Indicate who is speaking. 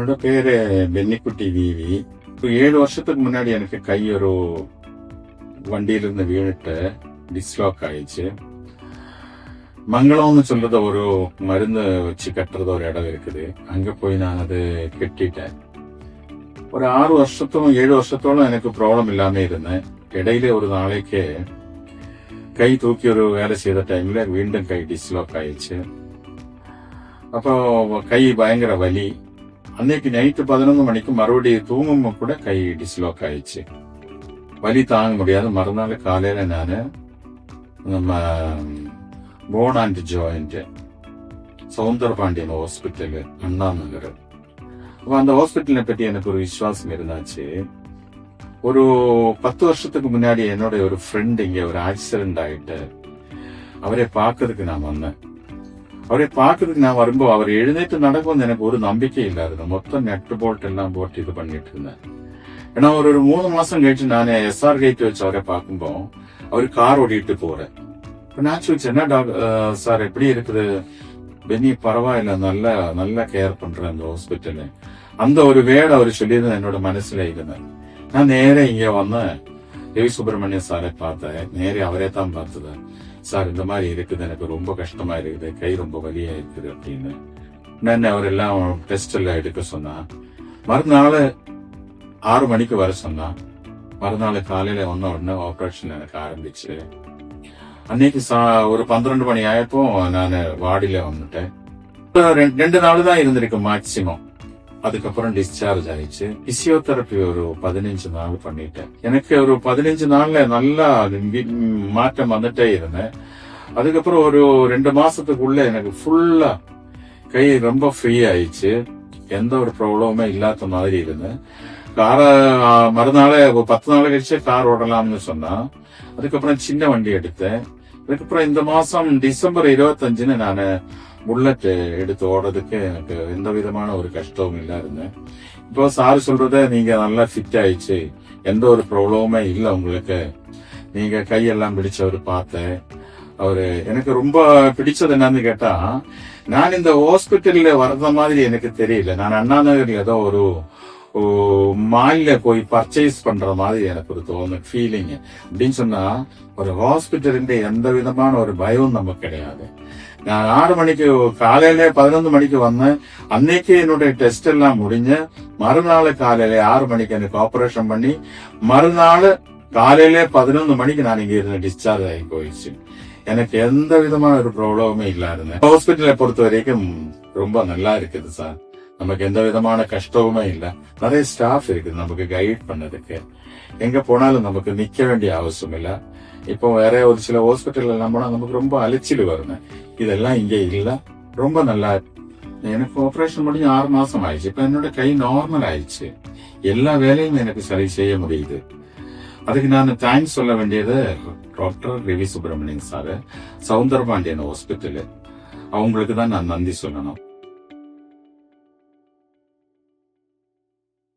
Speaker 1: என்னோட பேரு பென்னிக்குட்டி விவி. இப்போ 7 வருஷத்துக்கு முன்னாடி எனக்கு கை ஒரு வண்டியிலிருந்து வீணிட்டு டிஸ்லாக் ஆயிடுச்சு. மங்களம்னு சொல்றது ஒரு மருந்து வச்சு கட்டுறது ஒரு இடம் இருக்குது. அங்க போய் நான் அது கட்டிட்டேன். ஒரு 6 வருஷத்தும் 7 வருஷத்தோളം எனக்கு ப்ராப்ளம் இல்லாம இருந்தேன். இடையில ஒரு நாளைக்கு கை தூக்கி ஒரு வேலை செய்த டைம்ல மீண்டும் கை டிஸ்லாக் ஆயிடுச்சு. அப்போ கை பயங்கர வலி. அன்னைக்கு நைட்டு 11 மணிக்கு மறுபடியும் தூங்கும் கூட கை டிஸ்லாக் ஆயிடுச்சு. வலி தாங்க முடியாது. மறுநாள் காலையில நான் நம்ம bone and joint Soundarapandian hospital, Anna Nagar. அப்ப அந்த ஹாஸ்பிட்டலை பற்றி எனக்கு ஒரு விசுவாசம் இருந்தாச்சு. ஒரு 10 வருஷத்துக்கு முன்னாடி என்னோட ஒரு ஃப்ரெண்ட் இங்க ஒரு ஆக்சிடென்ட் ஆயிட்டு அவரை பார்க்கறதுக்கு நான் வந்தேன். அவரை பார்க்கறதுக்கு நான் வரும்போது அவர் எழுநேற்று நடக்கும் எனக்கு ஒரு நம்பிக்கை இல்லாது. மொத்தம் நெட் போல்ட் எல்லாம் போட்டு இது பண்ணிட்டு இருந்தேன். ஏன்னா ஒரு 3 மாசம் கழிச்சு நான் SR கேட் வச்சு அவரை பார்க்கும்போ அவரு கார் ஓடிட்டு போறேன். நான் சொல்லிச்சு, என்ன சார் எப்படி இருக்குது? பெனி பரவாயில்ல, நல்லா கேர் பண்றேன் அந்த ஹாஸ்பிட்டலு. அந்த ஒரு வேர்டு அவர் சொல்லியிருந்தேன் என்னோட மனசுல இருந்தேன். நான் நேரே இங்க வந்தேன். ரவி சுப்பிரமணியம் சாரை பார்த்தேன். நேரே அவரே தான் பார்த்தேன். சார் இந்த மாதிரி இருக்குது, எனக்கு ரொம்ப கஷ்டமா இருக்குது, கை ரொம்ப வலியா இருக்குது அப்படின்னு. நான் அவரெல்லாம் டெஸ்ட் எல்லாம் எடுக்க சொன்னா. மறுநாள் 6 மணிக்கு வர சொன்னா. மறுநாள் காலையில வந்த உடனே ஆபரேஷன் எனக்கு ஆரம்பிச்சு. அன்னைக்கு ஒரு 12 மணி ஆயப்போ நான் வாடியில வந்துட்டேன். 2 நாள் தான் இருந்திருக்கு மேக்சிமம். அதுக்கப்புறம் டிஸ்சார்ஜ் ஆயிடுச்சு. பிசியோதெரப்பி ஒரு 15 நாள் பண்ணிட்டேன். எனக்கு ஒரு 15 நாள்ல நல்லா மாற்றம் வந்துட்டே இருந்தேன். அதுக்கப்புறம் ஒரு 2 மாசத்துக்குள்ள எனக்கு ஃபுல்லா கை ரொம்ப ஃப்ரீ ஆயிடுச்சு. எந்த ஒரு ப்ராப்ளமுமே இல்லாத மாதிரி இருந்தேன். மறுநாள் ஒரு 10 நாள் கழிச்சு கார் ஓடலாம்னு சொன்னா. அதுக்கப்புறம் சின்ன வண்டி எடுத்தேன். அதுக்கப்புறம் இந்த மாசம் டிசம்பர் 25 நான் புல்லட் எடுத்து ஓடுறதுக்கு எனக்கு எந்த விதமான ஒரு கஷ்டமும் இல்ல இருந்தேன். இப்போ சார் சொல்றத நீங்க நல்லா ஃபிட் ஆயிடுச்சு, எந்த ஒரு ப்ராப்ளமுமே இல்ல உங்களுக்கு, நீங்க கையெல்லாம் பிடிச்சவர் பார்த்தேன். அவரு எனக்கு ரொம்ப பிடிச்சது என்னன்னு கேட்டா, நான் இந்த ஹாஸ்பிட்டல்ல வர்ற மாதிரி எனக்கு தெரியல. நான் அண்ணா நகர்ல ஏதோ ஒரு மால்ல போய் பர்ச்சேஸ் பண்ற மாதிரி எனக்கு ஒரு தோணும் ஃபீலிங். அப்படின்னு சொன்னா ஒரு ஹாஸ்பிட்டல் எந்த விதமான ஒரு பயம் நமக்கு கிடையாது. நான் 6 மணிக்கு காலையில 11 மணிக்கு வந்தேன். அன்னைக்கு என்னுடைய டெஸ்ட் எல்லாம் முடிஞ்சு மறுநாள் காலையில 6 மணிக்கு எனக்கு ஆபரேஷன் பண்ணி மறுநாள் காலையில 11 மணிக்கு நான் இங்க இருந்து டிஸ்சார்ஜ் ஆகி போயிடுச்சு. எனக்கு எந்த விதமான ஒரு ப்ராப்ளமுமே இல்ல இருந்தேன். ஹாஸ்பிட்டலை பொறுத்த வரைக்கும் ரொம்ப நல்லா இருக்குது சார். நமக்கு எந்த விதமான கஷ்டமுமே இல்ல. நிறைய ஸ்டாஃப் இருக்குது நமக்கு கைட் பண்ணதுக்கு. எங்க போனாலும் நமக்கு நிக்க வேண்டிய அவசியம் இல்ல. இப்போ வேற ஒரு சில ஹாஸ்பிட்டல் எல்லாம் போனா நமக்கு ரொம்ப அலைச்சல் வருங்க. இதெல்லாம் இங்க இல்ல. ரொம்ப நல்லா எனக்கு ஆபரேஷன் முடிஞ்சு 6 மாசம் ஆயிடுச்சு. இப்ப என்னோட கை நார்மல் ஆயிடுச்சு. எல்லா வேலையும் எனக்கு சரி செய்ய முடியுது. அதுக்கு நான் தேங்க்ஸ் சொல்ல வேண்டியது doctor Ravi Subramanian sir, Soundarapandian hospital, அவங்களுக்கு தான் நான் நன்றி சொல்லணும்.